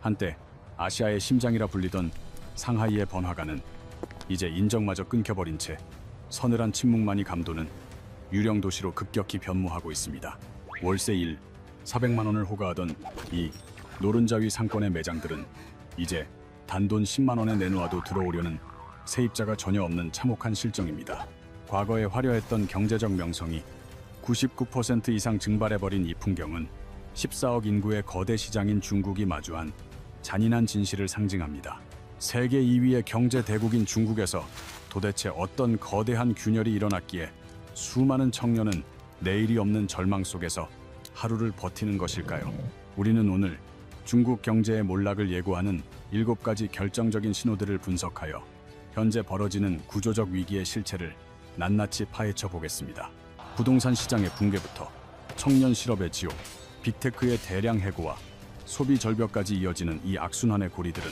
한때 아시아의 심장이라 불리던 상하이의 번화가는 이제 인정마저 끊겨버린 채 서늘한 침묵만이 감도는 유령 도시로 급격히 변모하고 있습니다. 월세 400만 원을 호가하던 이 노른자위 상권의 매장들은 이제 단돈 10만 원에 내놓아도 들어오려는 세입자가 전혀 없는 참혹한 실정입니다. 과거에 화려했던 경제적 명성이 99% 이상 증발해버린 이 풍경은 14억 인구의 거대 시장인 중국이 마주한 잔인한 진실을 상징합니다. 세계 2위의 경제 대국인 중국에서 도대체 어떤 거대한 균열이 일어났기에 수많은 청년은 내일이 없는 절망 속에서 하루를 버티는 것일까요? 우리는 오늘 중국 경제의 몰락을 예고하는 7가지 결정적인 신호들을 분석하여 현재 벌어지는 구조적 위기의 실체를 낱낱이 파헤쳐 보겠습니다. 부동산 시장의 붕괴부터 청년 실업의 지옥, 빅테크의 대량 해고와 소비 절벽까지 이어지는 이 악순환의 고리들은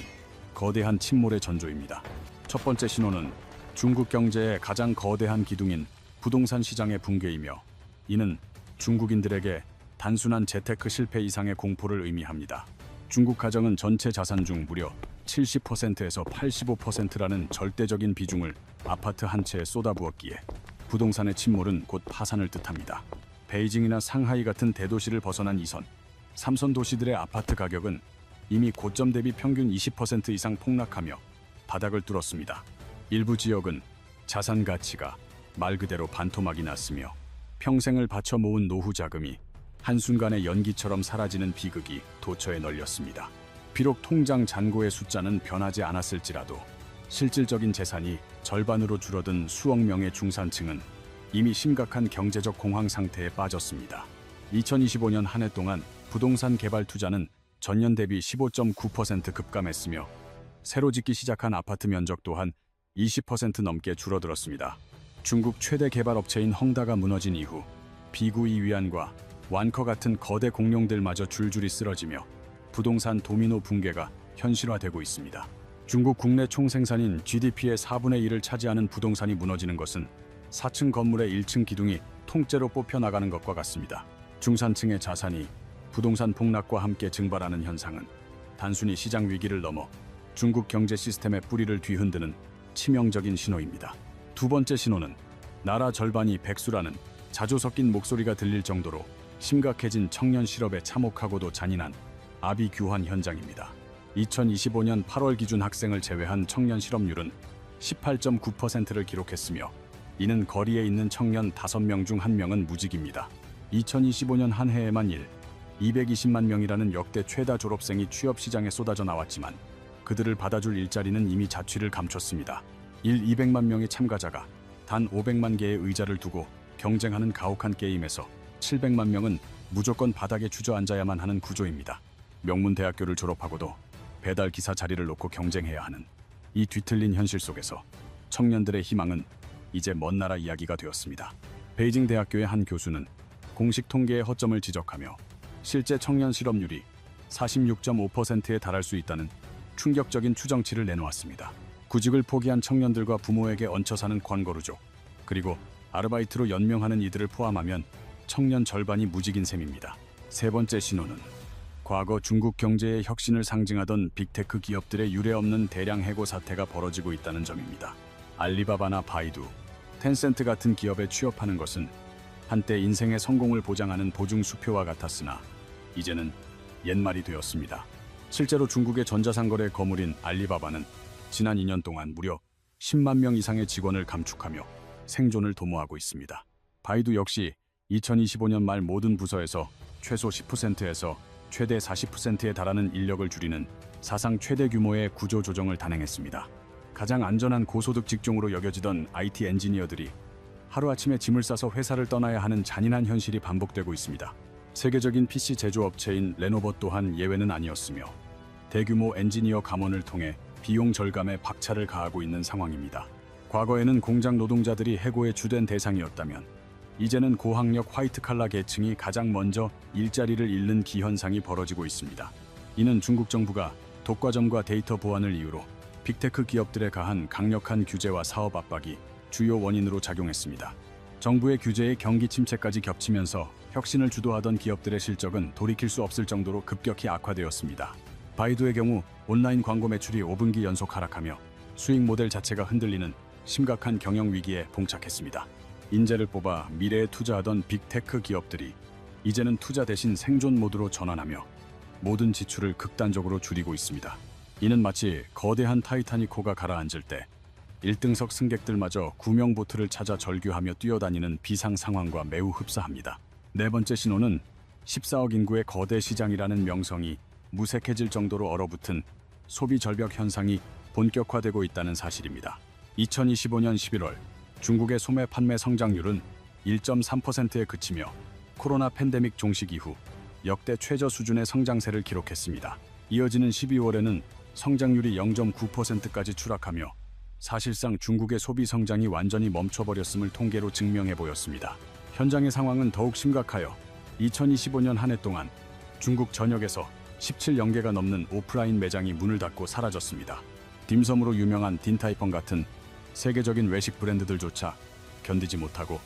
거대한 침몰의 전조입니다. 첫 번째 신호는 중국 경제의 가장 거대한 기둥인 부동산 시장의 붕괴이며, 이는 중국인들에게 단순한 재테크 실패 이상의 공포를 의미합니다. 중국 가정은 전체 자산 중 무려 70%에서 85%라는 절대적인 비중을 아파트 한 채에 쏟아부었기에 부동산의 침몰은 곧 파산을 뜻합니다. 베이징이나 상하이 같은 대도시를 벗어난 2선, 3선 도시들의 아파트 가격은 이미 고점 대비 평균 20% 이상 폭락하며 바닥을 뚫었습니다. 일부 지역은 자산 가치가 말 그대로 반토막이 났으며 평생을 바쳐 모은 노후 자금이 한순간에 연기처럼 사라지는 비극이 도처에 널렸습니다. 비록 통장 잔고의 숫자는 변하지 않았을지라도 실질적인 재산이 절반으로 줄어든 수억 명의 중산층은 이미 심각한 경제적 공황 상태에 빠졌습니다. 2025년 한 해 동안 부동산 개발 투자는 전년 대비 15.9% 급감했으며 새로 짓기 시작한 아파트 면적 또한 20% 넘게 줄어들었습니다. 중국 최대 개발 업체인 헝다가 무너진 이후 비구이 위안과 완커 같은 거대 공룡들마저 줄줄이 쓰러지며 부동산 도미노 붕괴가 현실화되고 있습니다. 중국 국내 총생산인 GDP의 4분의 1을 차지하는 부동산이 무너지는 것은 4층 건물의 1층 기둥이 통째로 뽑혀나가는 것과 같습니다. 중산층의 자산이 부동산 폭락과 함께 증발하는 현상은 단순히 시장 위기를 넘어 중국 경제 시스템의 뿌리를 뒤흔드는 치명적인 신호입니다. 두 번째 신호는 나라 절반이 백수라는 자주 섞인 목소리가 들릴 정도로 심각해진 청년 실업의 참혹하고도 잔인한 아비규환 현장입니다. 2025년 8월 기준 학생을 제외한 청년 실업률은 18.9%를 기록했으며, 이는 거리에 있는 청년 5명 중 1명은 무직입니다. 2025년 한 해에만 220만 명이라는 역대 최다 졸업생이 취업시장에 쏟아져 나왔지만 그들을 받아줄 일자리는 이미 자취를 감췄습니다. 200만 명의 참가자가 단 500만 개의 의자를 두고 경쟁하는 가혹한 게임에서 700만 명은 무조건 바닥에 주저앉아야만 하는 구조입니다. 명문 대학교를 졸업하고도 배달 기사 자리를 놓고 경쟁해야 하는 이 뒤틀린 현실 속에서 청년들의 희망은 이제 먼 나라 이야기가 되었습니다. 베이징 대학교의 한 교수는 공식 통계의 허점을 지적하며 실제 청년 실업률이 46.5%에 달할 수 있다는 충격적인 추정치를 내놓았습니다. 구직을 포기한 청년들과 부모에게 얹혀 사는 관거루족, 그리고 아르바이트로 연명하는 이들을 포함하면 청년 절반이 무직인 셈입니다. 세 번째 신호는 과거 중국 경제의 혁신을 상징하던 빅테크 기업들의 유례없는 대량 해고 사태가 벌어지고 있다는 점입니다. 알리바바나 바이두, 텐센트 같은 기업에 취업하는 것은 한때 인생의 성공을 보장하는 보증 수표와 같았으나 이제는 옛말이 되었습니다. 실제로 중국의 전자상거래 거물인 알리바바는 지난 2년 동안 무려 10만 명 이상의 직원을 감축하며 생존을 도모하고 있습니다. 바이두 역시 2025년 말 모든 부서에서 최소 10%에서 최대 40%에 달하는 인력을 줄이는 사상 최대 규모의 구조 조정을 단행했습니다. 가장 안전한 고소득 직종으로 여겨지던 IT 엔지니어들이 하루아침에 짐을 싸서 회사를 떠나야 하는 잔인한 현실이 반복되고 있습니다. 세계적인 PC 제조업체인 레노버 또한 예외는 아니었으며 대규모 엔지니어 감원을 통해 비용 절감에 박차를 가하고 있는 상황입니다. 과거에는 공장 노동자들이 해고의 주된 대상이었다면 이제는 고학력 화이트칼라 계층이 가장 먼저 일자리를 잃는 기현상이 벌어지고 있습니다. 이는 중국 정부가 독과점과 데이터 보안을 이유로 빅테크 기업들에 가한 강력한 규제와 사업 압박이 주요 원인으로 작용했습니다. 정부의 규제에 경기 침체까지 겹치면서 혁신을 주도하던 기업들의 실적은 돌이킬 수 없을 정도로 급격히 악화되었습니다. 바이두의 경우 온라인 광고 매출이 5분기 연속 하락하며 수익 모델 자체가 흔들리는 심각한 경영 위기에 봉착했습니다. 인재를 뽑아 미래에 투자하던 빅테크 기업들이 이제는 투자 대신 생존 모드로 전환하며 모든 지출을 극단적으로 줄이고 있습니다. 이는 마치 거대한 타이타닉호가 가라앉을 때 1등석 승객들마저 구명보트를 찾아 절규하며 뛰어다니는 비상 상황과 매우 흡사합니다. 네 번째 신호는 14억 인구의 거대 시장이라는 명성이 무색해질 정도로 얼어붙은 소비 절벽 현상이 본격화되고 있다는 사실입니다. 2025년 11월 중국의 소매 판매 성장률은 1.3%에 그치며 코로나 팬데믹 종식 이후 역대 최저 수준의 성장세를 기록했습니다. 이어지는 12월에는 성장률이 0.9%까지 추락하며 사실상 중국의 소비 성장이 완전히 멈춰버렸음을 통계로 증명해 보였습니다. 현장의 상황은 더욱 심각하여 2025년 한 해 동안 중국 전역에서 17연개가 넘는 오프라인 매장이 문을 닫고 사라졌습니다. 딤섬으로 유명한 딘타이펑 같은 세계적인 외식 브랜드들조차 견디지 못하고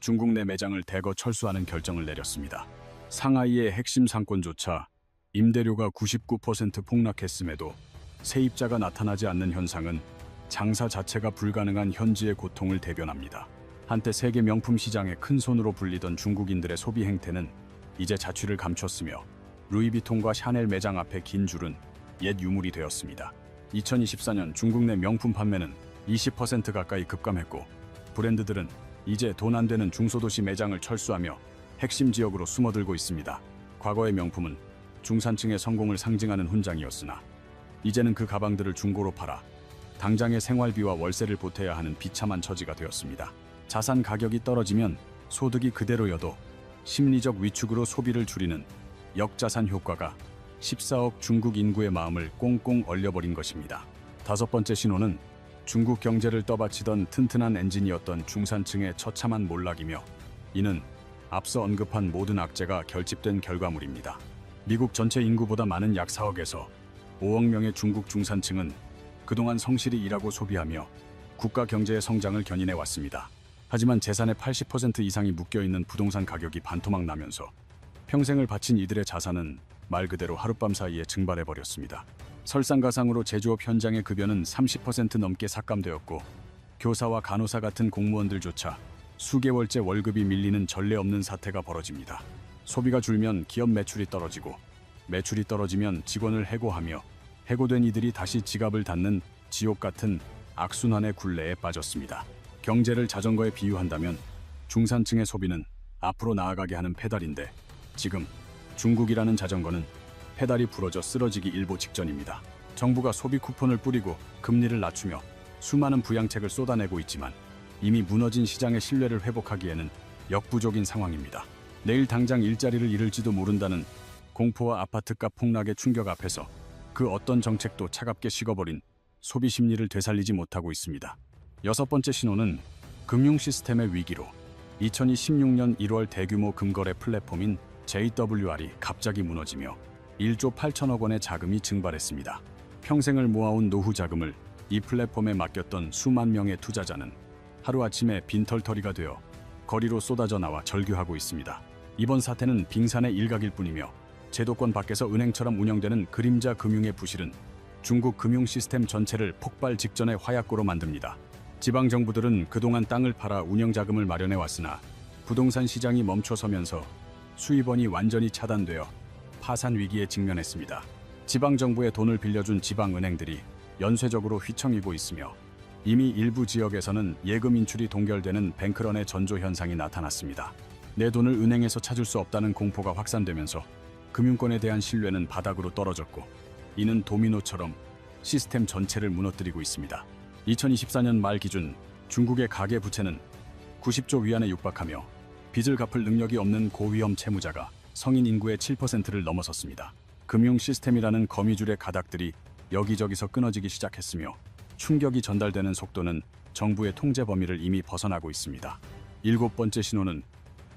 중국 내 매장을 대거 철수하는 결정을 내렸습니다. 상하이의 핵심 상권조차 임대료가 99% 폭락했음에도 세입자가 나타나지 않는 현상은 장사 자체가 불가능한 현지의 고통을 대변합니다. 한때 세계 명품 시장의 큰 손으로 불리던 중국인들의 소비 행태는 이제 자취를 감췄으며 루이비통과 샤넬 매장 앞에 긴 줄은 옛 유물이 되었습니다. 2024년 중국 내 명품 판매는 20% 가까이 급감했고 브랜드들은 이제 돈 안 되는 중소도시 매장을 철수하며 핵심 지역으로 숨어들고 있습니다. 과거의 명품은 중산층의 성공을 상징하는 훈장이었으나 이제는 그 가방들을 중고로 팔아 당장의 생활비와 월세를 보태야 하는 비참한 처지가 되었습니다. 자산 가격이 떨어지면 소득이 그대로여도 심리적 위축으로 소비를 줄이는 역자산 효과가 14억 중국 인구의 마음을 꽁꽁 얼려버린 것입니다. 다섯 번째 신호는 중국 경제를 떠받치던 튼튼한 엔진이었던 중산층의 처참한 몰락이며 이는 앞서 언급한 모든 악재가 결집된 결과물입니다. 미국 전체 인구보다 많은 약 4억에서 5억 명의 중국 중산층은 그동안 성실히 일하고 소비하며 국가 경제의 성장을 견인해 왔습니다. 하지만 재산의 80% 이상이 묶여있는 부동산 가격이 반토막 나면서 평생을 바친 이들의 자산은 말 그대로 하룻밤 사이에 증발해버렸습니다. 설상가상으로 제조업 현장의 급여는 30% 넘게 삭감되었고 교사와 간호사 같은 공무원들조차 수개월째 월급이 밀리는 전례 없는 사태가 벌어집니다. 소비가 줄면 기업 매출이 떨어지고 매출이 떨어지면 직원을 해고하며 해고된 이들이 다시 지갑을 닫는 지옥 같은 악순환의 굴레에 빠졌습니다. 경제를 자전거에 비유한다면 중산층의 소비는 앞으로 나아가게 하는 페달인데 지금 중국이라는 자전거는 페달이 부러져 쓰러지기 일보 직전입니다. 정부가 소비 쿠폰을 뿌리고 금리를 낮추며 수많은 부양책을 쏟아내고 있지만 이미 무너진 시장의 신뢰를 회복하기에는 역부족인 상황입니다. 내일 당장 일자리를 잃을지도 모른다는 공포와 아파트값 폭락의 충격 앞에서 그 어떤 정책도 차갑게 식어버린 소비 심리를 되살리지 못하고 있습니다. 여섯 번째 신호는 금융 시스템의 위기로 2016년 1월 대규모 금거래 플랫폼인 JWR이 갑자기 무너지며 1조 8천억 원의 자금이 증발했습니다. 평생을 모아온 노후 자금을 이 플랫폼에 맡겼던 수만 명의 투자자는 하루아침에 빈털터리가 되어 거리로 쏟아져 나와 절규하고 있습니다. 이번 사태는 빙산의 일각일 뿐이며 제도권 밖에서 은행처럼 운영되는 그림자 금융의 부실은 중국 금융 시스템 전체를 폭발 직전의 화약고로 만듭니다. 지방 정부들은 그동안 땅을 팔아 운영 자금을 마련해 왔으나 부동산 시장이 멈춰서면서 수입원이 완전히 차단되어 파산 위기에 직면했습니다. 지방 정부의 돈을 빌려준 지방 은행들이 연쇄적으로 휘청이고 있으며 이미 일부 지역에서는 예금 인출이 동결되는 뱅크런의 전조 현상이 나타났습니다. 내 돈을 은행에서 찾을 수 없다는 공포가 확산되면서 금융권에 대한 신뢰는 바닥으로 떨어졌고 이는 도미노처럼 시스템 전체를 무너뜨리고 있습니다. 2024년 말 기준 중국의 가계 부채는 90조 위안에 육박하며 빚을 갚을 능력이 없는 고위험 채무자가 성인 인구의 7%를 넘어섰습니다. 금융 시스템이라는 거미줄의 가닥들이 여기저기서 끊어지기 시작했으며 충격이 전달되는 속도는 정부의 통제 범위를 이미 벗어나고 있습니다. 일곱 번째 신호는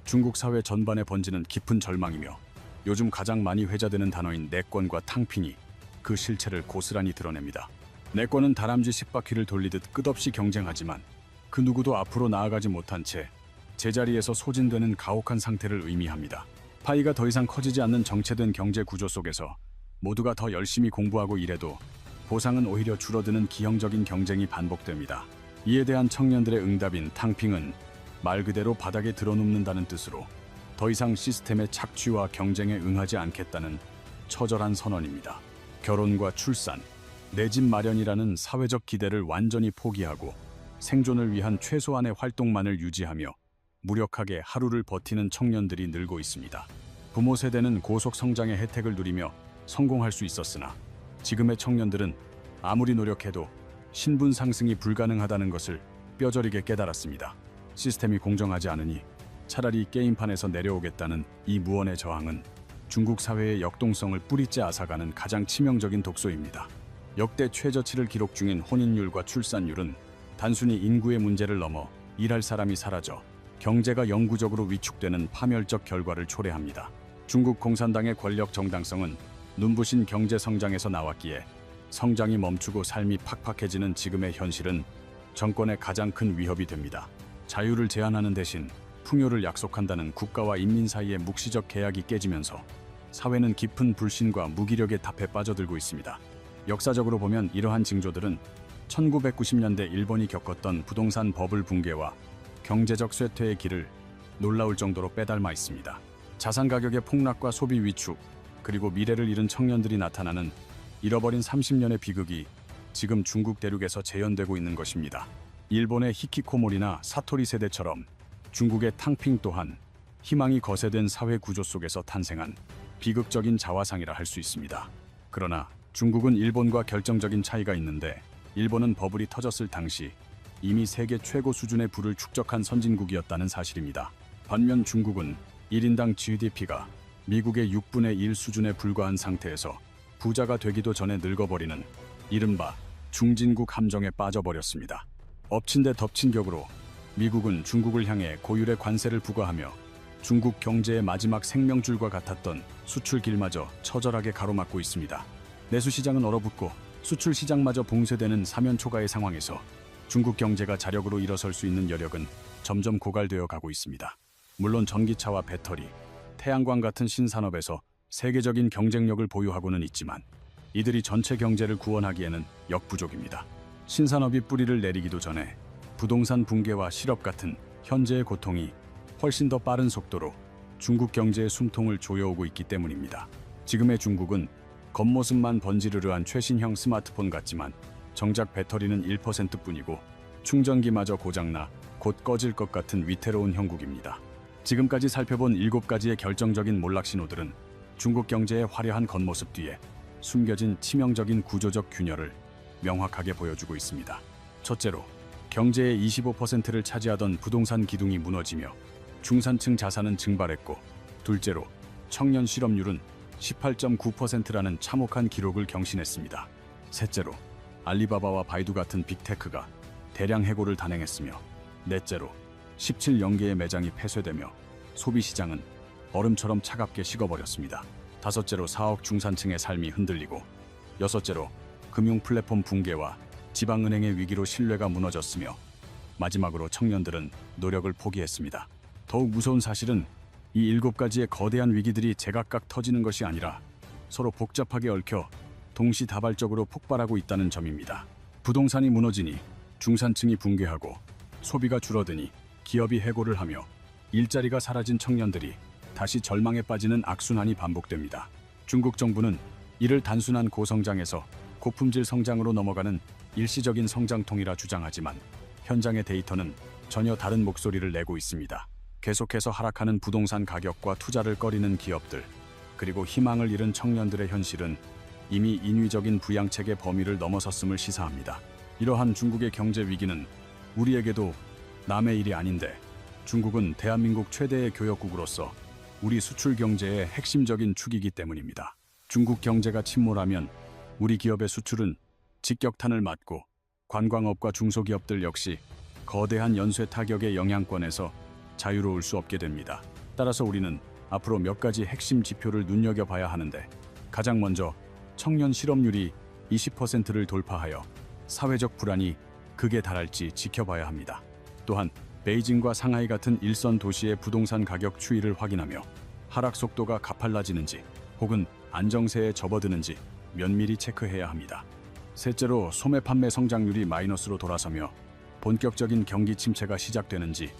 중국 사회 전반에 번지는 깊은 절망이며 요즘 가장 많이 회자되는 단어인 내권과 탕핑이 그 실체를 고스란히 드러냅니다. 내권은 다람쥐 10바퀴를 돌리듯 끝없이 경쟁하지만 그 누구도 앞으로 나아가지 못한 채 제자리에서 소진되는 가혹한 상태를 의미합니다. 파이가 더 이상 커지지 않는 정체된 경제 구조 속에서 모두가 더 열심히 공부하고 일해도 보상은 오히려 줄어드는 기형적인 경쟁이 반복됩니다. 이에 대한 청년들의 응답인 탕핑은 말 그대로 바닥에 드러눕는다는 뜻으로 더 이상 시스템의 착취와 경쟁에 응하지 않겠다는 처절한 선언입니다. 결혼과 출산, 내 집 마련이라는 사회적 기대를 완전히 포기하고 생존을 위한 최소한의 활동만을 유지하며 무력하게 하루를 버티는 청년들이 늘고 있습니다. 부모 세대는 고속 성장의 혜택을 누리며 성공할 수 있었으나 지금의 청년들은 아무리 노력해도 신분 상승이 불가능하다는 것을 뼈저리게 깨달았습니다. 시스템이 공정하지 않으니 차라리 게임판에서 내려오겠다는 이 무언의 저항은 중국 사회의 역동성을 뿌리째 앗아가는 가장 치명적인 독소입니다. 역대 최저치를 기록 중인 혼인율과 출산율은 단순히 인구의 문제를 넘어 일할 사람이 사라져 경제가 영구적으로 위축되는 파멸적 결과를 초래합니다. 중국 공산당의 권력 정당성은 눈부신 경제 성장에서 나왔기에 성장이 멈추고 삶이 팍팍해지는 지금의 현실은 정권의 가장 큰 위협이 됩니다. 자유를 제한하는 대신 풍요를 약속한다는 국가와 인민 사이의 묵시적 계약이 깨지면서 사회는 깊은 불신과 무기력의 답에 빠져들고 있습니다. 역사적으로 보면 이러한 징조들은 1990년대 일본이 겪었던 부동산 버블 붕괴와 경제적 쇠퇴의 길을 놀라울 정도로 빼닮아 있습니다. 자산 가격의 폭락과 소비 위축, 그리고 미래를 잃은 청년들이 나타나는 잃어버린 30년의 비극이 지금 중국 대륙에서 재현되고 있는 것입니다. 일본의 히키코모리나 사토리 세대처럼 중국의 탕핑 또한 희망이 거세된 사회 구조 속에서 탄생한 비극적인 자화상이라 할 수 있습니다. 그러나 중국은 일본과 결정적인 차이가 있는데, 일본은 버블이 터졌을 당시 이미 세계 최고 수준의 부를 축적한 선진국이었다는 사실입니다. 반면 중국은 1인당 GDP가 미국의 6분의 1 수준에 불과한 상태에서 부자가 되기도 전에 늙어버리는 이른바 중진국 함정에 빠져버렸습니다. 엎친 데 덮친 격으로 미국은 중국을 향해 고율의 관세를 부과하며 중국 경제의 마지막 생명줄과 같았던 수출 길마저 처절하게 가로막고 있습니다. 내수 시장은 얼어붙고 수출 시장마저 봉쇄되는 사면초가의 상황에서 중국 경제가 자력으로 일어설 수 있는 여력은 점점 고갈되어 가고 있습니다. 물론 전기차와 배터리, 태양광 같은 신산업에서 세계적인 경쟁력을 보유하고는 있지만 이들이 전체 경제를 구원하기에는 역부족입니다. 신산업이 뿌리를 내리기도 전에 부동산 붕괴와 실업 같은 현재의 고통이 훨씬 더 빠른 속도로 중국 경제의 숨통을 조여오고 있기 때문입니다. 지금의 중국은 겉모습만 번지르르한 최신형 스마트폰 같지만 정작 배터리는 1%뿐이고 충전기마저 고장나 곧 꺼질 것 같은 위태로운 형국입니다. 지금까지 살펴본 7가지의 결정적인 몰락 신호들은 중국 경제의 화려한 겉모습 뒤에 숨겨진 치명적인 구조적 균열을 명확하게 보여주고 있습니다. 첫째로, 경제의 25%를 차지하던 부동산 기둥이 무너지며 중산층 자산은 증발했고, 둘째로, 청년 실업률은 18.9%라는 참혹한 기록을 경신했습니다. 셋째로, 알리바바와 바이두 같은 빅테크가 대량 해고를 단행했으며, 넷째로, 17연계의 매장이 폐쇄되며 소비시장은 얼음처럼 차갑게 식어버렸습니다. 다섯째로, 사억 중산층의 삶이 흔들리고, 여섯째로, 금융 플랫폼 붕괴와 지방은행의 위기로 신뢰가 무너졌으며, 마지막으로 청년들은 노력을 포기했습니다. 더욱 무서운 사실은 이 7가지의 거대한 위기들이 제각각 터지는 것이 아니라 서로 복잡하게 얽혀 동시다발적으로 폭발하고 있다는 점입니다. 부동산이 무너지니 중산층이 붕괴하고, 소비가 줄어드니 기업이 해고를 하며, 일자리가 사라진 청년들이 다시 절망에 빠지는 악순환이 반복됩니다. 중국 정부는 이를 단순한 고성장에서 고품질 성장으로 넘어가는 일시적인 성장통이라 주장하지만 현장의 데이터는 전혀 다른 목소리를 내고 있습니다. 계속해서 하락하는 부동산 가격과 투자를 꺼리는 기업들, 그리고 희망을 잃은 청년들의 현실은 이미 인위적인 부양책의 범위를 넘어섰음을 시사합니다. 이러한 중국의 경제 위기는 우리에게도 남의 일이 아닌데, 중국은 대한민국 최대의 교역국으로서 우리 수출 경제의 핵심적인 축이기 때문입니다. 중국 경제가 침몰하면 우리 기업의 수출은 직격탄을 맞고, 관광업과 중소기업들 역시 거대한 연쇄 타격의 영향권에서 자유로울 수 없게 됩니다. 따라서 우리는 앞으로 몇 가지 핵심 지표를 눈여겨봐야 하는데, 가장 먼저 청년 실업률이 20%를 돌파하여 사회적 불안이 극에 달할지 지켜봐야 합니다. 또한 베이징과 상하이 같은 일선 도시의 부동산 가격 추이를 확인하며 하락 속도가 가팔라지는지 혹은 안정세에 접어드는지 면밀히 체크해야 합니다. 셋째로 소매 판매 성장률이 마이너스로 돌아서며 본격적인 경기 침체가 시작되는지,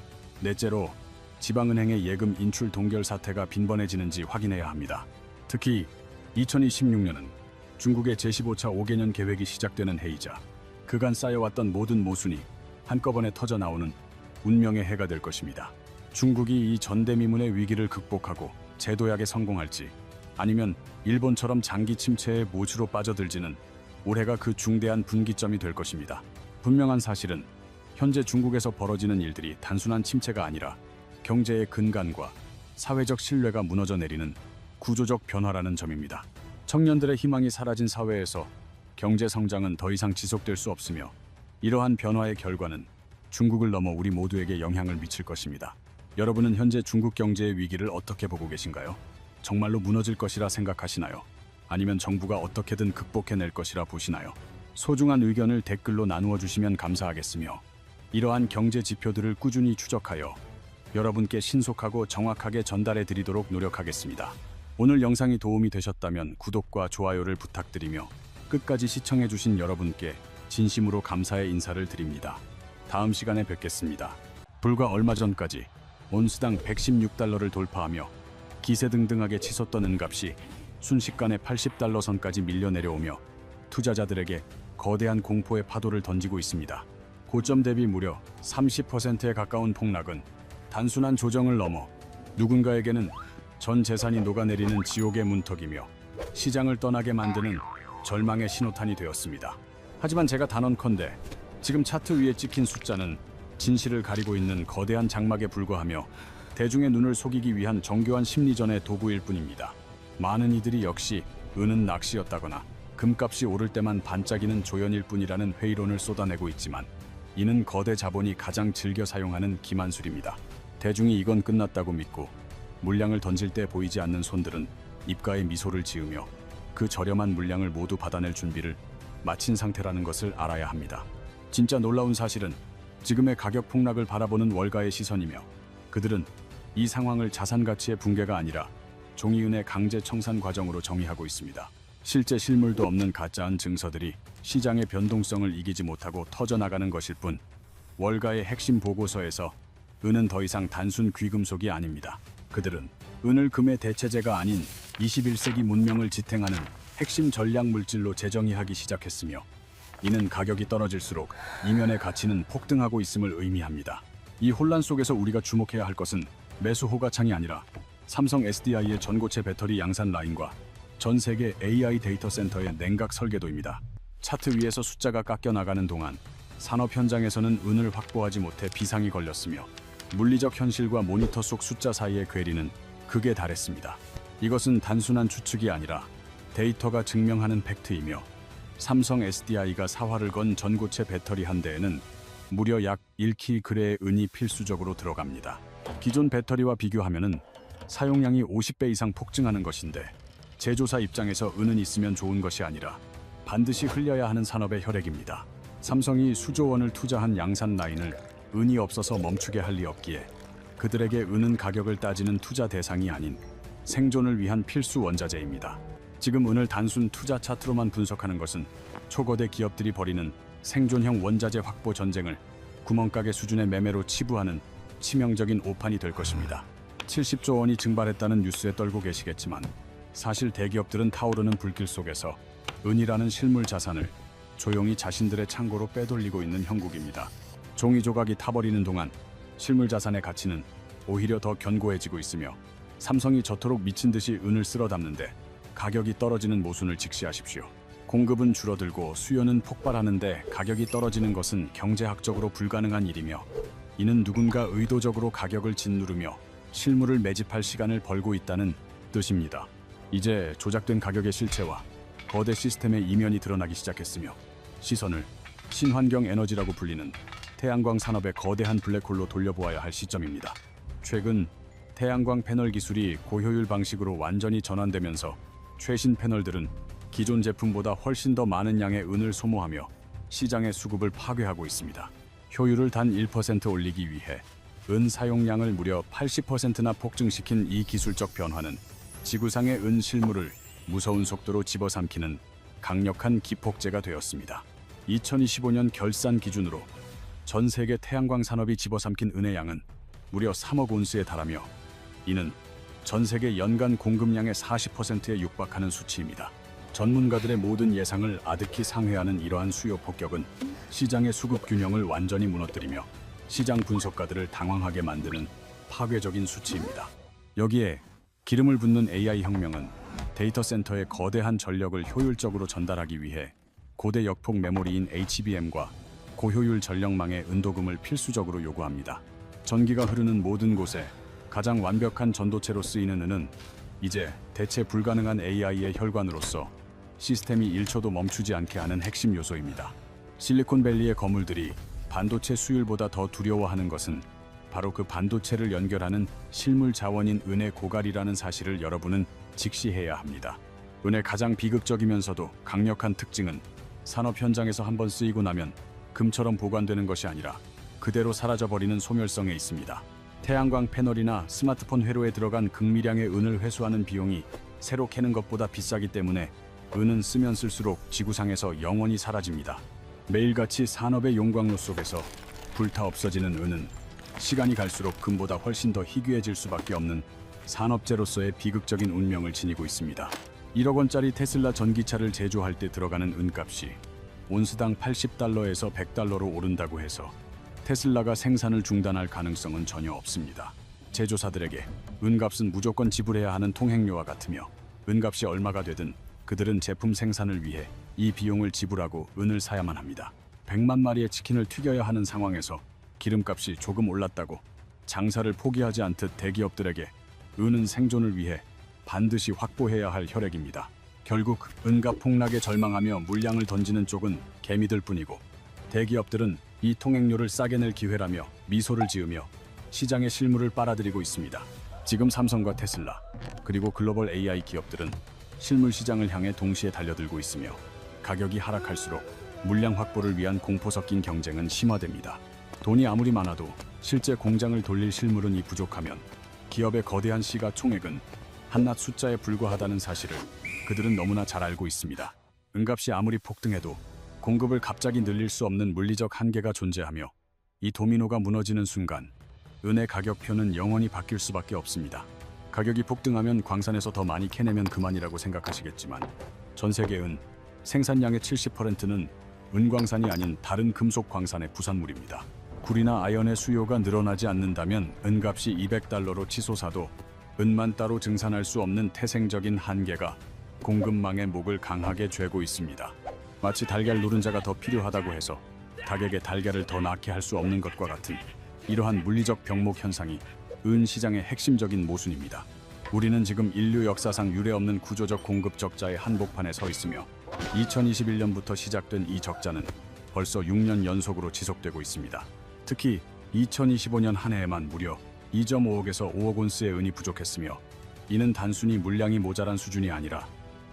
넷째로 지방은행의 예금 인출 동결 사태가 빈번해지는지 확인해야 합니다. 특히 2026년은 중국의 제15차 5개년 계획이 시작되는 해이자 그간 쌓여왔던 모든 모순이 한꺼번에 터져 나오는 운명의 해가 될 것입니다. 중국이 이 전대미문의 위기를 극복하고 재도약에 성공할지, 아니면 일본처럼 장기 침체의 모주로 빠져들지는 올해가 그 중대한 분기점이 될 것입니다. 분명한 사실은 현재 중국에서 벌어지는 일들이 단순한 침체가 아니라 경제의 근간과 사회적 신뢰가 무너져 내리는 구조적 변화라는 점입니다. 청년들의 희망이 사라진 사회에서 경제 성장은 더 이상 지속될 수 없으며, 이러한 변화의 결과는 중국을 넘어 우리 모두에게 영향을 미칠 것입니다. 여러분은 현재 중국 경제의 위기를 어떻게 보고 계신가요? 정말로 무너질 것이라 생각하시나요? 아니면 정부가 어떻게든 극복해낼 것이라 보시나요? 소중한 의견을 댓글로 나누어 주시면 감사하겠으며, 이러한 경제 지표들을 꾸준히 추적하여 여러분께 신속하고 정확하게 전달해 드리도록 노력하겠습니다. 오늘 영상이 도움이 되셨다면 구독과 좋아요를 부탁드리며, 끝까지 시청해 주신 여러분께 진심으로 감사의 인사를 드립니다. 다음 시간에 뵙겠습니다. 불과 얼마 전까지 온스당 116달러를 돌파하며 기세등등하게 치솟던 은값이 순식간에 80달러 선까지 밀려 내려오며 투자자들에게 거대한 공포의 파도를 던지고 있습니다. 고점 대비 무려 30%에 가까운 폭락은 단순한 조정을 넘어 누군가에게는 전 재산이 녹아내리는 지옥의 문턱이며 시장을 떠나게 만드는 절망의 신호탄이 되었습니다. 하지만 제가 단언컨대 지금 차트 위에 찍힌 숫자는 진실을 가리고 있는 거대한 장막에 불과하며 대중의 눈을 속이기 위한 정교한 심리전의 도구일 뿐입니다. 많은 이들이 역시 은은 낚시였다거나 금값이 오를 때만 반짝이는 조연일 뿐이라는 회의론을 쏟아내고 있지만, 이는 거대 자본이 가장 즐겨 사용하는 기만술입니다. 대중이 이건 끝났다고 믿고 물량을 던질 때 보이지 않는 손들은 입가에 미소를 지으며 그 저렴한 물량을 모두 받아낼 준비를 마친 상태라는 것을 알아야 합니다. 진짜 놀라운 사실은 지금의 가격 폭락을 바라보는 월가의 시선이며, 그들은 이 상황을 자산 가치의 붕괴가 아니라 종이은의 강제 청산 과정으로 정의하고 있습니다. 실제 실물도 없는 가짜은 증서들이 시장의 변동성을 이기지 못하고 터져나가는 것일 뿐, 월가의 핵심 보고서에서 은은 더 이상 단순 귀금속이 아닙니다. 그들은 은을 금의 대체제가 아닌 21세기 문명을 지탱하는 핵심 전략 물질로 재정의하기 시작했으며, 이는 가격이 떨어질수록 이면의 가치는 폭등하고 있음을 의미합니다. 이 혼란 속에서 우리가 주목해야 할 것은 매수 호가창이 아니라 삼성 SDI의 전고체 배터리 양산 라인과 전 세계 AI 데이터 센터의 냉각 설계도입니다. 차트 위에서 숫자가 깎여 나가는 동안 산업 현장에서는 은을 확보하지 못해 비상이 걸렸으며, 물리적 현실과 모니터 속 숫자 사이의 괴리는 극에 달했습니다. 이것은 단순한 추측이 아니라 데이터가 증명하는 팩트이며, 삼성 SDI가 사활을 건 전고체 배터리 한 대에는 무려 약 1kg의 은이 필수적으로 들어갑니다. 기존 배터리와 비교하면은 사용량이 50배 이상 폭증하는 것인데, 제조사 입장에서 은은 있으면 좋은 것이 아니라 반드시 흘려야 하는 산업의 혈액입니다. 삼성이 수조 원을 투자한 양산 라인을 은이 없어서 멈추게 할 리 없기에, 그들에게 은은 가격을 따지는 투자 대상이 아닌 생존을 위한 필수 원자재입니다. 지금 은을 단순 투자 차트로만 분석하는 것은 초거대 기업들이 벌이는 생존형 원자재 확보 전쟁을 구멍가게 수준의 매매로 치부하는 치명적인 오판이 될 것입니다. 70조 원이 증발했다는 뉴스에 떨고 계시겠지만, 사실 대기업들은 타오르는 불길 속에서 은이라는 실물 자산을 조용히 자신들의 창고로 빼돌리고 있는 형국입니다. 종이 조각이 타버리는 동안 실물 자산의 가치는 오히려 더 견고해지고 있으며, 삼성이 저토록 미친 듯이 은을 쓸어 담는데 가격이 떨어지는 모순을 직시하십시오. 공급은 줄어들고 수요는 폭발하는데 가격이 떨어지는 것은 경제학적으로 불가능한 일이며, 이는 누군가 의도적으로 가격을 짓누르며 실물을 매집할 시간을 벌고 있다는 뜻입니다. 이제 조작된 가격의 실체와 거대 시스템의 이면이 드러나기 시작했으며, 시선을 신환경 에너지라고 불리는 태양광 산업의 거대한 블랙홀로 돌려보아야 할 시점입니다. 최근 태양광 패널 기술이 고효율 방식으로 완전히 전환되면서 최신 패널들은 기존 제품보다 훨씬 더 많은 양의 은을 소모하며 시장의 수급을 파괴하고 있습니다. 효율을 단 1% 올리기 위해 은 사용량을 무려 80%나 폭증시킨 이 기술적 변화는 지구상의 은 실물을 무서운 속도로 집어삼키는 강력한 기폭제가 되었습니다. 2025년 결산 기준으로 전 세계 태양광 산업이 집어삼킨 은의 양은 무려 3억 온스에 달하며 이는 전 세계 연간 공급량의 40%에 육박하는 수치입니다. 전문가들의 모든 예상을 아득히 상회하는 이러한 수요 폭격은 시장의 수급 균형을 완전히 무너뜨리며 시장 분석가들을 당황하게 만드는 파괴적인 수치입니다. 여기에 기름을 붓는 AI 혁명은 데이터 센터의 거대한 전력을 효율적으로 전달하기 위해 고대 역폭 메모리인 HBM과 고효율 전력망의 은도금을 필수적으로 요구합니다. 전기가 흐르는 모든 곳에 가장 완벽한 전도체로 쓰이는 은은 이제 대체 불가능한 AI의 혈관으로서 시스템이 1초도 멈추지 않게 하는 핵심 요소입니다. 실리콘밸리의 거물들이 반도체 수율보다 더 두려워하는 것은 바로 그 반도체를 연결하는 실물 자원인 은의 고갈이라는 사실을 여러분은 직시해야 합니다. 은의 가장 비극적이면서도 강력한 특징은 산업 현장에서 한번 쓰이고 나면 금처럼 보관되는 것이 아니라 그대로 사라져버리는 소멸성에 있습니다. 태양광 패널이나 스마트폰 회로에 들어간 극미량의 은을 회수하는 비용이 새로 캐는 것보다 비싸기 때문에 은은 쓰면 쓸수록 지구상에서 영원히 사라집니다. 매일같이 산업의 용광로 속에서 불타 없어지는 은은 시간이 갈수록 금보다 훨씬 더 희귀해질 수밖에 없는 산업재로서의 비극적인 운명을 지니고 있습니다. 1억 원짜리 테슬라 전기차를 제조할 때 들어가는 은값이 온스당 80달러에서 100달러로 오른다고 해서 테슬라가 생산을 중단할 가능성은 전혀 없습니다. 제조사들에게 은값은 무조건 지불해야 하는 통행료와 같으며 은값이 얼마가 되든 그들은 제품 생산을 위해 이 비용을 지불하고 은을 사야만 합니다. 100만 마리의 치킨을 튀겨야 하는 상황에서 기름값이 조금 올랐다고 장사를 포기하지 않듯 대기업들에게 은은 생존을 위해 반드시 확보해야 할 혈액입니다. 결국 은값 폭락에 절망하며 물량을 던지는 쪽은 개미들 뿐이고 대기업들은 이 통행료를 싸게 낼 기회라며 미소를 지으며 시장의 실물을 빨아들이고 있습니다. 지금 삼성과 테슬라 그리고 글로벌 AI 기업들은 실물 시장을 향해 동시에 달려들고 있으며 가격이 하락할수록 물량 확보를 위한 공포 섞인 경쟁은 심화됩니다. 돈이 아무리 많아도 실제 공장을 돌릴 실물은 부족하면 기업의 거대한 시가총액은 한낱 숫자에 불과하다는 사실을 그들은 너무나 잘 알고 있습니다. 은값이 아무리 폭등해도 공급을 갑자기 늘릴 수 없는 물리적 한계가 존재하며 이 도미노가 무너지는 순간 은의 가격표는 영원히 바뀔 수밖에 없습니다. 가격이 폭등하면 광산에서 더 많이 캐내면 그만이라고 생각하시겠지만 전 세계 은 생산량의 70%는 은광산이 아닌 다른 금속 광산의 부산물입니다. 구리나 아연의 수요가 늘어나지 않는다면 은값이 200달러로 치솟아도 은만 따로 증산할 수 없는 태생적인 한계가 공급망의 목을 강하게 죄고 있습니다. 마치 달걀 노른자가 더 필요하다고 해서 닭에게 달걀을 더 낳게 할 수 없는 것과 같은 이러한 물리적 병목 현상이 은 시장의 핵심적인 모순입니다. 우리는 지금 인류 역사상 유례없는 구조적 공급 적자의 한복판에 서 있으며 2021년부터 시작된 이 적자는 벌써 6년 연속으로 지속되고 있습니다. 특히 2025년 한 해에만 무려 2.5억에서 5억 온스의 은이 부족했으며 이는 단순히 물량이 모자란 수준이 아니라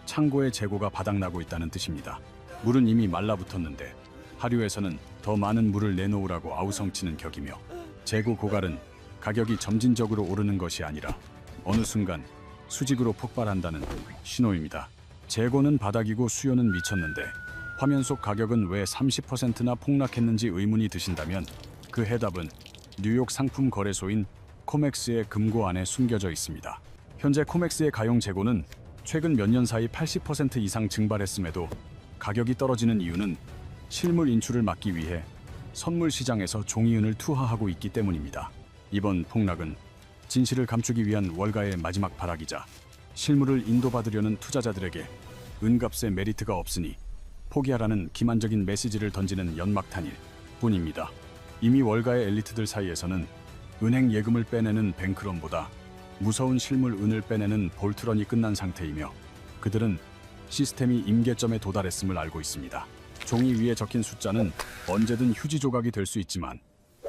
창고의 재고가 바닥나고 있다는 뜻입니다. 물은 이미 말라붙었는데 하류에서는 더 많은 물을 내놓으라고 아우성치는 격이며 재고 고갈은 가격이 점진적으로 오르는 것이 아니라 어느 순간 수직으로 폭발한다는 신호입니다. 재고는 바닥이고 수요는 미쳤는데 화면 속 가격은 왜 30%나 폭락했는지 의문이 드신다면 그 해답은 뉴욕 상품 거래소인 코맥스의 금고 안에 숨겨져 있습니다. 현재 코맥스의 가용 재고는 최근 몇 년 사이 80% 이상 증발했음에도 가격이 떨어지는 이유는 실물 인출을 막기 위해 선물 시장에서 종이은을 투하하고 있기 때문입니다. 이번 폭락은 진실을 감추기 위한 월가의 마지막 발악이자 실물을 인도받으려는 투자자들에게 은값의 메리트가 없으니 포기하라는 기만적인 메시지를 던지는 연막탄일 뿐입니다. 이미 월가의 엘리트들 사이에서는 은행 예금을 빼내는 뱅크런보다 무서운 실물 은을 빼내는 볼트런이 끝난 상태이며 그들은 시스템이 임계점에 도달했음을 알고 있습니다. 종이 위에 적힌 숫자는 언제든 휴지 조각이 될 수 있지만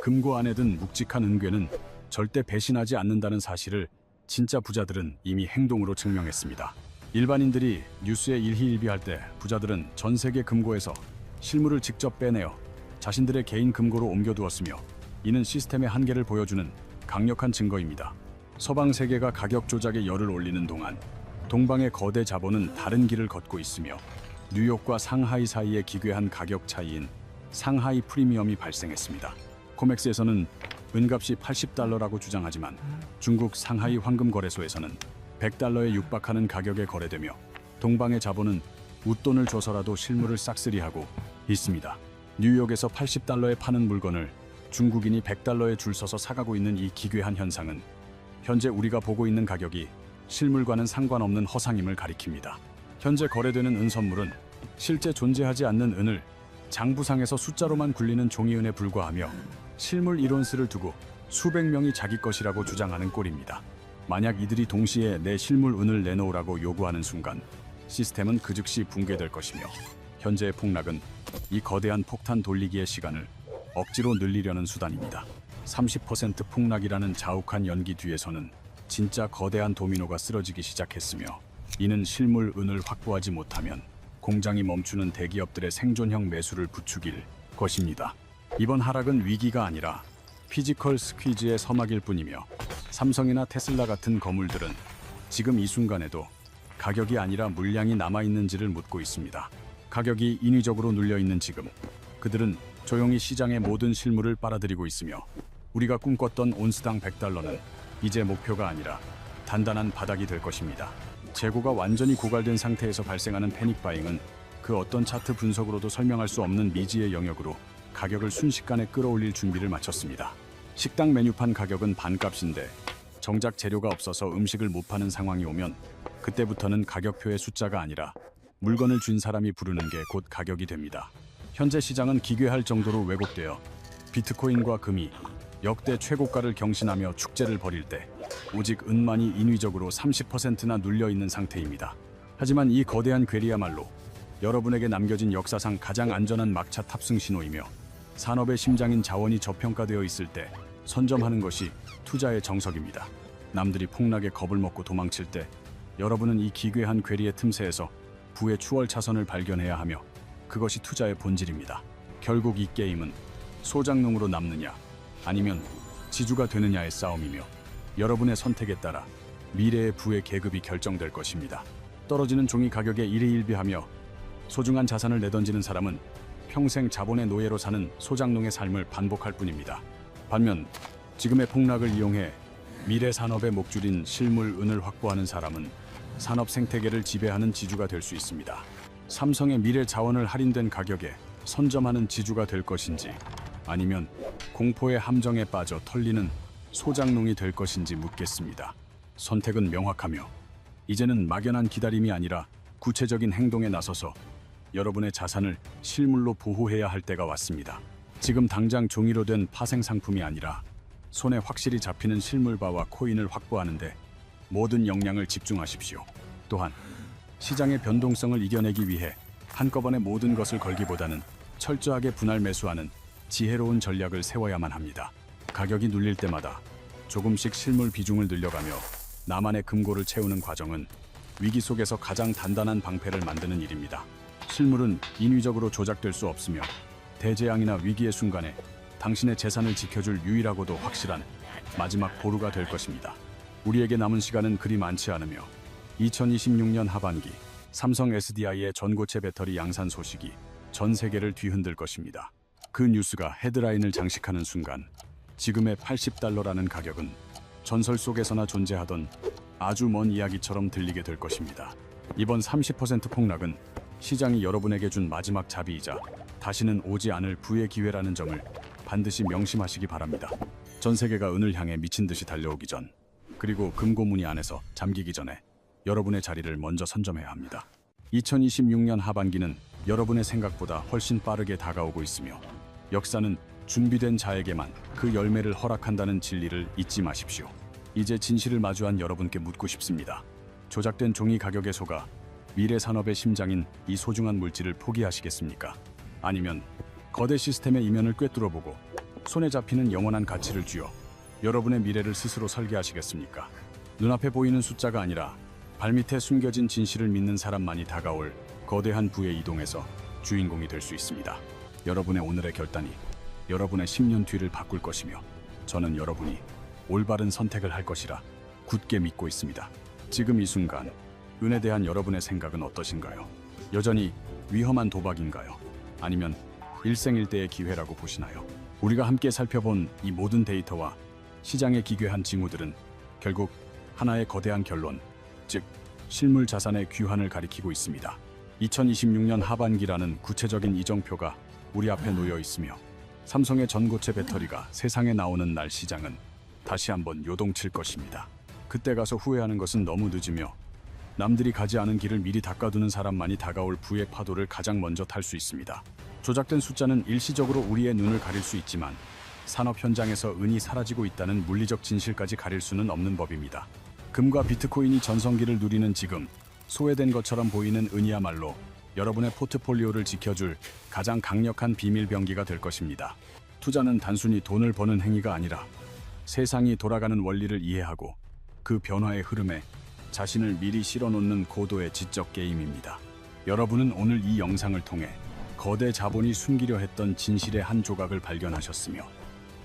금고 안에 든 묵직한 은괴는 절대 배신하지 않는다는 사실을 진짜 부자들은 이미 행동으로 증명했습니다. 일반인들이 뉴스에 일희일비할 때 부자들은 전 세계 금고에서 실물을 직접 빼내어 자신들의 개인 금고로 옮겨두었으며 이는 시스템의 한계를 보여주는 강력한 증거입니다. 서방 세계가 가격 조작에 열을 올리는 동안 동방의 거대 자본은 다른 길을 걷고 있으며 뉴욕과 상하이 사이의 기괴한 가격 차이인 상하이 프리미엄이 발생했습니다. 코맥스에서는 은값이 $80라고 주장하지만 중국 상하이 황금거래소에서는 $100에 육박하는 가격에 거래되며 동방의 자본은 웃돈을 줘서라도 실물을 싹쓸이하고 있습니다. 뉴욕에서 $80에 파는 물건을 중국인이 $100에 줄 서서 사가고 있는 이 기괴한 현상은 현재 우리가 보고 있는 가격이 실물과는 상관없는 허상임을 가리킵니다. 현재 거래되는 은 선물은 실제 존재하지 않는 은을 장부상에서 숫자로만 굴리는 종이은에 불과하며 실물 이론스를 두고 수백 명이 자기 것이라고 주장하는 꼴입니다. 만약 이들이 동시에 내 실물 은을 내놓으라고 요구하는 순간 시스템은 그 즉시 붕괴될 것이며 현재의 폭락은 이 거대한 폭탄 돌리기의 시간을 억지로 늘리려는 수단입니다. 30% 폭락이라는 자욱한 연기 뒤에서는 진짜 거대한 도미노가 쓰러지기 시작했으며 이는 실물 은을 확보하지 못하면 공장이 멈추는 대기업들의 생존형 매수를 부추길 것입니다. 이번 하락은 위기가 아니라 피지컬 스퀴즈의 서막일 뿐이며 삼성이나 테슬라 같은 거물들은 지금 이 순간에도 가격이 아니라 물량이 남아있는지를 묻고 있습니다. 가격이 인위적으로 눌려있는 지금 그들은 조용히 시장의 모든 실물을 빨아들이고 있으며 우리가 꿈꿨던 온스당 $100는 이제 목표가 아니라 단단한 바닥이 될 것입니다. 재고가 완전히 고갈된 상태에서 발생하는 패닉바잉은 그 어떤 차트 분석으로도 설명할 수 없는 미지의 영역으로 가격을 순식간에 끌어올릴 준비를 마쳤습니다. 식당 메뉴판 가격은 반값인데 정작 재료가 없어서 음식을 못 파는 상황이 오면 그때부터는 가격표의 숫자가 아니라 물건을 준 사람이 부르는 게 곧 가격이 됩니다. 현재 시장은 기괴할 정도로 왜곡되어 비트코인과 금이 역대 최고가를 경신하며 축제를 벌일 때 오직 은만이 인위적으로 30%나 눌려있는 상태입니다. 하지만 이 거대한 괴리야말로 여러분에게 남겨진 역사상 가장 안전한 막차 탑승 신호이며 산업의 심장인 자원이 저평가되어 있을 때 선점하는 것이 투자의 정석입니다. 남들이 폭락에 겁을 먹고 도망칠 때 여러분은 이 기괴한 괴리의 틈새에서 부의 추월 차선을 발견해야 하며 그것이 투자의 본질입니다. 결국 이 게임은 소장농으로 남느냐 아니면 지주가 되느냐의 싸움이며 여러분의 선택에 따라 미래의 부의 계급이 결정될 것입니다. 떨어지는 종이 가격에 일희일비하며 소중한 자산을 내던지는 사람은 평생 자본의 노예로 사는 소장농의 삶을 반복할 뿐입니다. 반면 지금의 폭락을 이용해 미래 산업의 목줄인 실물 은을 확보하는 사람은 산업 생태계를 지배하는 지주가 될 수 있습니다. 삼성의 미래 자원을 할인된 가격에 선점하는 지주가 될 것인지 아니면 공포의 함정에 빠져 털리는 소장농이 될 것인지 묻겠습니다. 선택은 명확하며 이제는 막연한 기다림이 아니라 구체적인 행동에 나서서 여러분의 자산을 실물로 보호해야 할 때가 왔습니다. 지금 당장 종이로 된 파생 상품이 아니라 손에 확실히 잡히는 실물바와 코인을 확보하는데 모든 역량을 집중하십시오. 또한 시장의 변동성을 이겨내기 위해 한꺼번에 모든 것을 걸기보다는 철저하게 분할 매수하는 지혜로운 전략을 세워야만 합니다. 가격이 눌릴 때마다 조금씩 실물 비중을 늘려가며 나만의 금고를 채우는 과정은 위기 속에서 가장 단단한 방패를 만드는 일입니다. 실물은 인위적으로 조작될 수 없으며 대재앙이나 위기의 순간에 당신의 재산을 지켜줄 유일하고도 확실한 마지막 보루가 될 것입니다. 우리에게 남은 시간은 그리 많지 않으며 2026년 하반기 삼성 SDI의 전고체 배터리 양산 소식이 전 세계를 뒤흔들 것입니다. 그 뉴스가 헤드라인을 장식하는 순간 지금의 $80라는 가격은 전설 속에서나 존재하던 아주 먼 이야기처럼 들리게 될 것입니다. 이번 30% 폭락은 시장이 여러분에게 준 마지막 자비이자 다시는 오지 않을 부의 기회라는 점을 반드시 명심하시기 바랍니다. 전 세계가 은을 향해 미친 듯이 달려오기 전, 그리고 금고무늬 안에서 잠기기 전에 여러분의 자리를 먼저 선점해야 합니다. 2026년 하반기는 여러분의 생각보다 훨씬 빠르게 다가오고 있으며 역사는 준비된 자에게만 그 열매를 허락한다는 진리를 잊지 마십시오. 이제 진실을 마주한 여러분께 묻고 싶습니다. 조작된 종이 가격에 속아 미래 산업의 심장인 이 소중한 물질을 포기하시겠습니까? 아니면 거대 시스템의 이면을 꿰뚫어보고 손에 잡히는 영원한 가치를 쥐어 여러분의 미래를 스스로 설계하시겠습니까? 눈앞에 보이는 숫자가 아니라 발밑에 숨겨진 진실을 믿는 사람만이 다가올 거대한 부의 이동에서 주인공이 될 수 있습니다. 여러분의 오늘의 결단이 여러분의 10년 뒤를 바꿀 것이며 저는 여러분이 올바른 선택을 할 것이라 굳게 믿고 있습니다. 지금 이 순간 은에 대한 여러분의 생각은 어떠신가요? 여전히 위험한 도박인가요? 아니면 일생일대의 기회라고 보시나요? 우리가 함께 살펴본 이 모든 데이터와 시장에 기괴한 징후들은 결국 하나의 거대한 결론, 즉 실물 자산의 귀환을 가리키고 있습니다. 2026년 하반기라는 구체적인 이정표가 우리 앞에 놓여 있으며 삼성의 전고체 배터리가 세상에 나오는 날 시장은 다시 한번 요동칠 것입니다. 그때 가서 후회하는 것은 너무 늦으며 남들이 가지 않은 길을 미리 닦아두는 사람만이 다가올 부의 파도를 가장 먼저 탈 수 있습니다. 조작된 숫자는 일시적으로 우리의 눈을 가릴 수 있지만 산업 현장에서 은이 사라지고 있다는 물리적 진실까지 가릴 수는 없는 법입니다. 금과 비트코인이 전성기를 누리는 지금 소외된 것처럼 보이는 은이야말로 여러분의 포트폴리오를 지켜줄 가장 강력한 비밀병기가 될 것입니다. 투자는 단순히 돈을 버는 행위가 아니라 세상이 돌아가는 원리를 이해하고 그 변화의 흐름에 자신을 미리 실어놓는 고도의 지적 게임입니다. 여러분은 오늘 이 영상을 통해 거대 자본이 숨기려 했던 진실의 한 조각을 발견하셨으며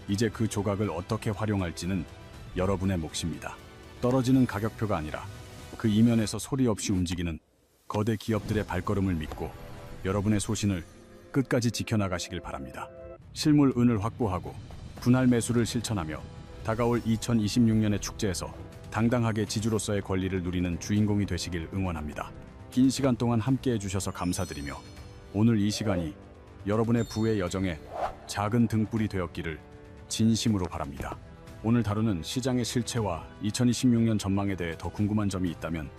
이제 그 조각을 어떻게 활용할지는 여러분의 몫입니다. 떨어지는 가격표가 아니라 그 이면에서 소리 없이 움직이는 거대 기업들의 발걸음을 믿고 여러분의 소신을 끝까지 지켜나가시길 바랍니다. 실물 은을 확보하고 분할 매수를 실천하며 다가올 2026년의 축제에서 당당하게 지주로서의 권리를 누리는 주인공이 되시길 응원합니다. 긴 시간 동안 함께해 주셔서 감사드리며 오늘 이 시간이 여러분의 부의 여정에 작은 등불이 되었기를 진심으로 바랍니다. 오늘 다루는 시장의 실체와 2026년 전망에 대해 더 궁금한 점이 있다면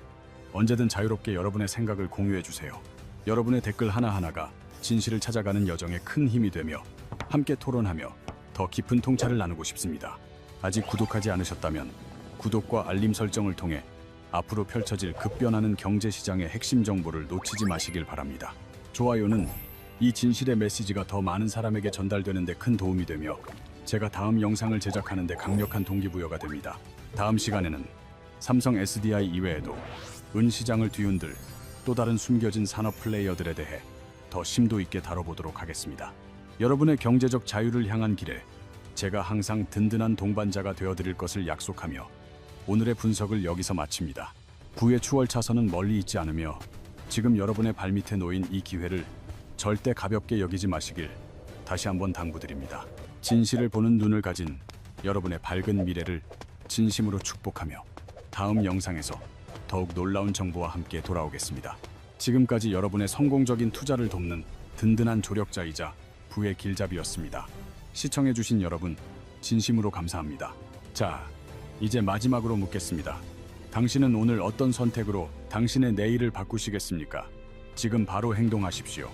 언제든 자유롭게 여러분의 생각을 공유해 주세요. 여러분의 댓글 하나하나가 진실을 찾아가는 여정에 큰 힘이 되며 함께 토론하며 더 깊은 통찰을 나누고 싶습니다. 아직 구독하지 않으셨다면 구독과 알림 설정을 통해 앞으로 펼쳐질 급변하는 경제시장의 핵심 정보를 놓치지 마시길 바랍니다. 좋아요는 이 진실의 메시지가 더 많은 사람에게 전달되는 데 큰 도움이 되며 제가 다음 영상을 제작하는 데 강력한 동기부여가 됩니다. 다음 시간에는 삼성 SDI 이외에도 은 시장을 뒤흔들 또 다른 숨겨진 산업 플레이어들에 대해 더 심도 있게 다뤄보도록 하겠습니다. 여러분의 경제적 자유를 향한 길에 제가 항상 든든한 동반자가 되어드릴 것을 약속하며 오늘의 분석을 여기서 마칩니다. 부의 추월차선은 멀리 있지 않으며 지금 여러분의 발밑에 놓인 이 기회를 절대 가볍게 여기지 마시길 다시 한번 당부드립니다. 진실을 보는 눈을 가진 여러분의 밝은 미래를 진심으로 축복하며 다음 영상에서 더욱 놀라운 정보와 함께 돌아오겠습니다. 지금까지 여러분의 성공적인 투자를 돕는 든든한 조력자이자 부의 길잡이였습니다. 시청해주신 여러분 진심으로 감사합니다. 자, 이제 마지막으로 묻겠습니다. 당신은 오늘 어떤 선택으로 당신의 내일을 바꾸시겠습니까? 지금 바로 행동하십시오.